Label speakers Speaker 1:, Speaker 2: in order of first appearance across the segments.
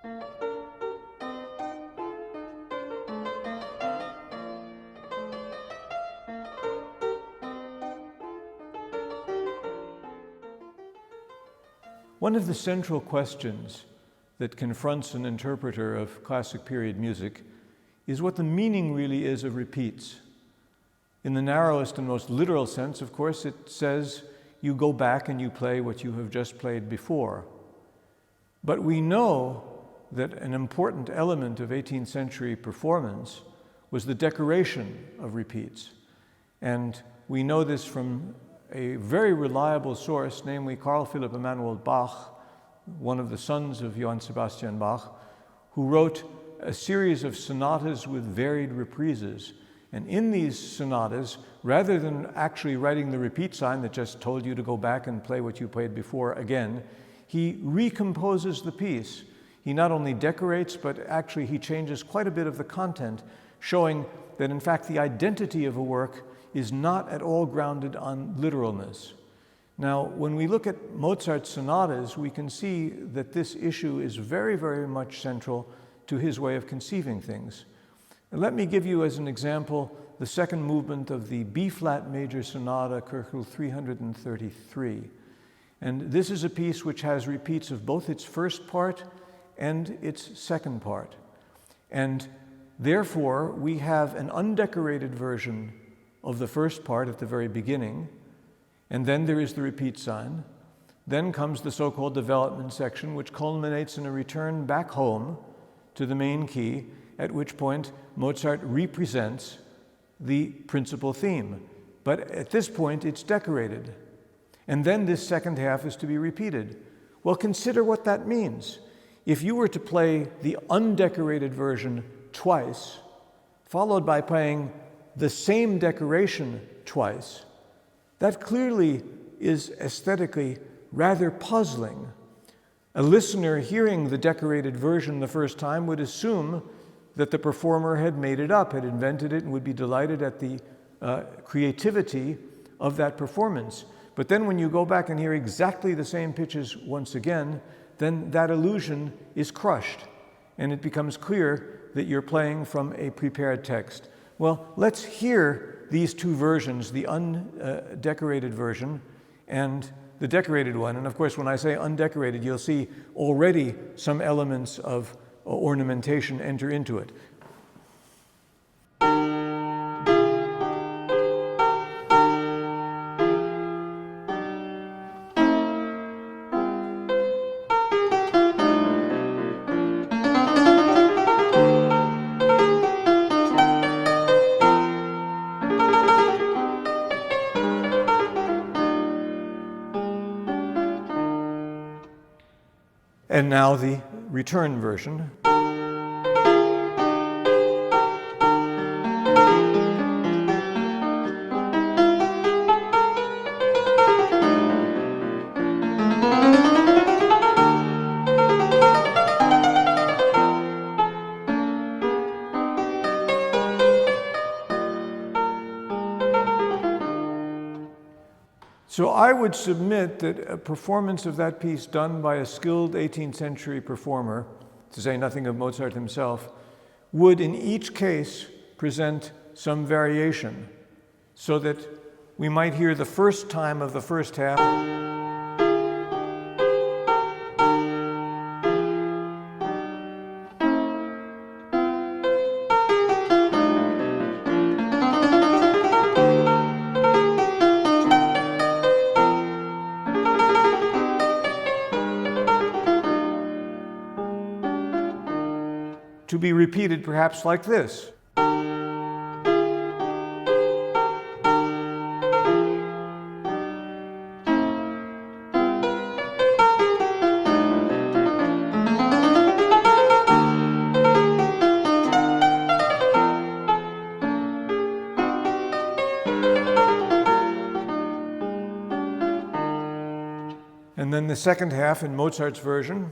Speaker 1: One of the central questions that confronts an interpreter of classic period music is what the meaning really is of repeats. In the narrowest and most literal sense, of course, it says you go back and you play what you have just played before. But we know that an important element of 18th century performance was the decoration of repeats. And we know this from a very reliable source, namely Carl Philipp Emanuel Bach, one of the sons of Johann Sebastian Bach, who wrote a series of sonatas with varied reprises. And in these sonatas, rather than actually writing the repeat sign that just told you to go back and play what you played before again, he recomposes the piece. He not only decorates, but actually he changes quite a bit of the content, showing that in fact the identity of a work is not at all grounded on literalness. Now, when we look at Mozart's sonatas, we can see that this issue is very, very much central to his way of conceiving things. And let me give you as an example the second movement of the B-flat major sonata, Köchel 333. And this is a piece which has repeats of both its first part and its second part. And therefore, we have an undecorated version of the first part at the very beginning, and then there is the repeat sign. Then comes the so-called development section, which culminates in a return back home to the main key, at which point Mozart represents the principal theme. But at this point, it's decorated. And then this second half is to be repeated. Well, consider what that means. If you were to play the undecorated version twice, followed by playing the same decoration twice, that clearly is aesthetically rather puzzling. A listener hearing the decorated version the first time would assume that the performer had made it up, had invented it, and would be delighted at the creativity of that performance. But then when you go back and hear exactly the same pitches once again, then that illusion is crushed, and it becomes clear that you're playing from a prepared text. Well, let's hear these two versions, the undecorated version and the decorated one. And of course, when I say undecorated, you'll see already some elements of ornamentation enter into it. And now the return version. So I would submit that a performance of that piece done by a skilled 18th century performer, to say nothing of Mozart himself, would in each case present some variation, so that we might hear the first time of the first half, to be repeated perhaps like this. And then the second half in Mozart's version.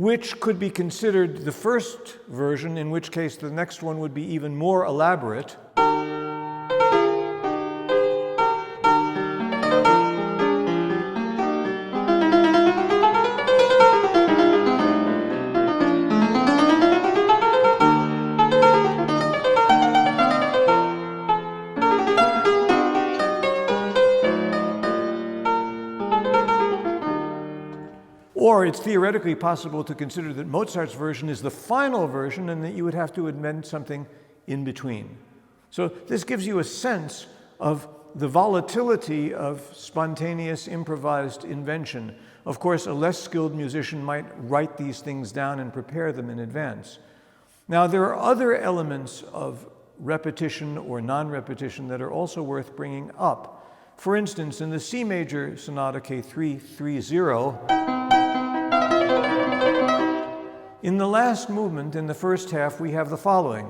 Speaker 1: which could be considered the first version, in which case the next one would be even more elaborate. Or it's theoretically possible to consider that Mozart's version is the final version and that you would have to invent something in between. So this gives you a sense of the volatility of spontaneous, improvised invention. Of course, a less skilled musician might write these things down and prepare them in advance. Now, there are other elements of repetition or non-repetition that are also worth bringing up. For instance, in the C major Sonata K330, in the last movement, in the first half, we have the following.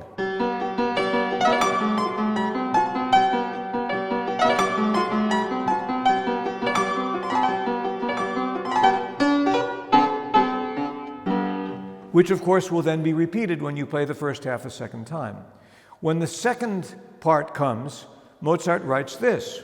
Speaker 1: Which, of course, will then be repeated when you play the first half a second time. When the second part comes, Mozart writes this.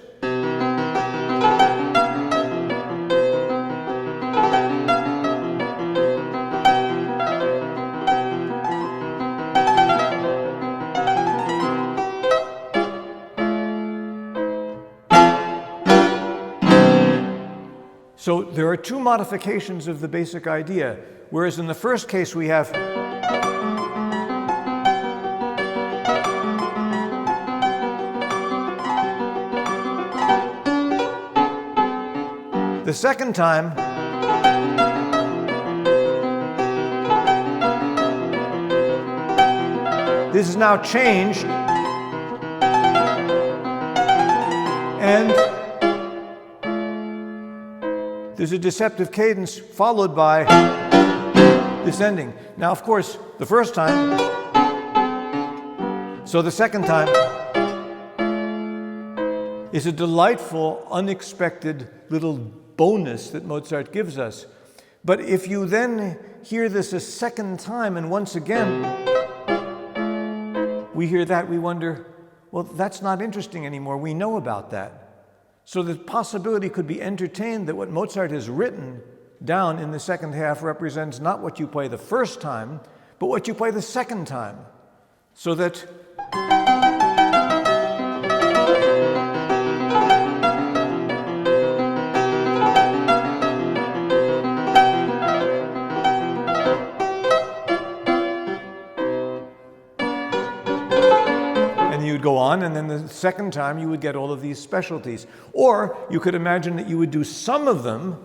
Speaker 1: So there are two modifications of the basic idea, whereas in the first case we have the second time this is now changed and there's a deceptive cadence followed by this ending. Now, of course, the first time, so the second time is a delightful, unexpected little bonus that Mozart gives us. But if you then hear this a second time, and once again we hear that, we wonder, well, that's not interesting anymore. We know about that. So the possibility could be entertained that what Mozart has written down in the second half represents not what you play the first time, but what you play the second time. So that you'd go on, and then the second time you would get all of these specialties. Or you could imagine that you would do some of them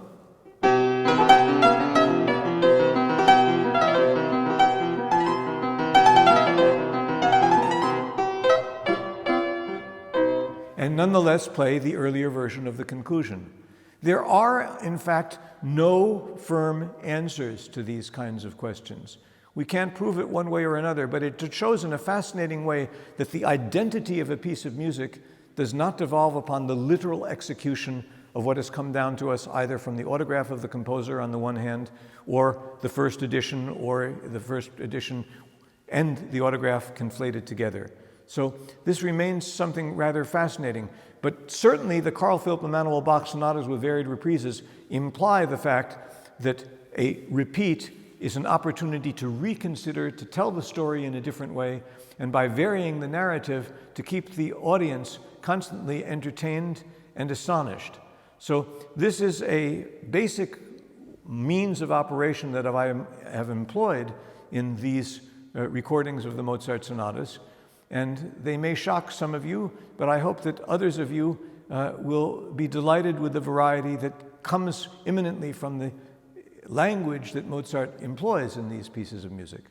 Speaker 1: and nonetheless play the earlier version of the conclusion. There are, in fact, no firm answers to these kinds of questions. We can't prove it one way or another, but it shows in a fascinating way that the identity of a piece of music does not devolve upon the literal execution of what has come down to us either from the autograph of the composer on the one hand, or the first edition and the autograph conflated together. So this remains something rather fascinating, but certainly the Carl Philipp Emanuel Bach sonatas with varied reprises imply the fact that a repeat is an opportunity to reconsider, to tell the story in a different way, and by varying the narrative, to keep the audience constantly entertained and astonished. So this is a basic means of operation that I have employed in these recordings of the Mozart sonatas, and they may shock some of you, but I hope that others of you will be delighted with the variety that comes imminently from the language that Mozart employs in these pieces of music.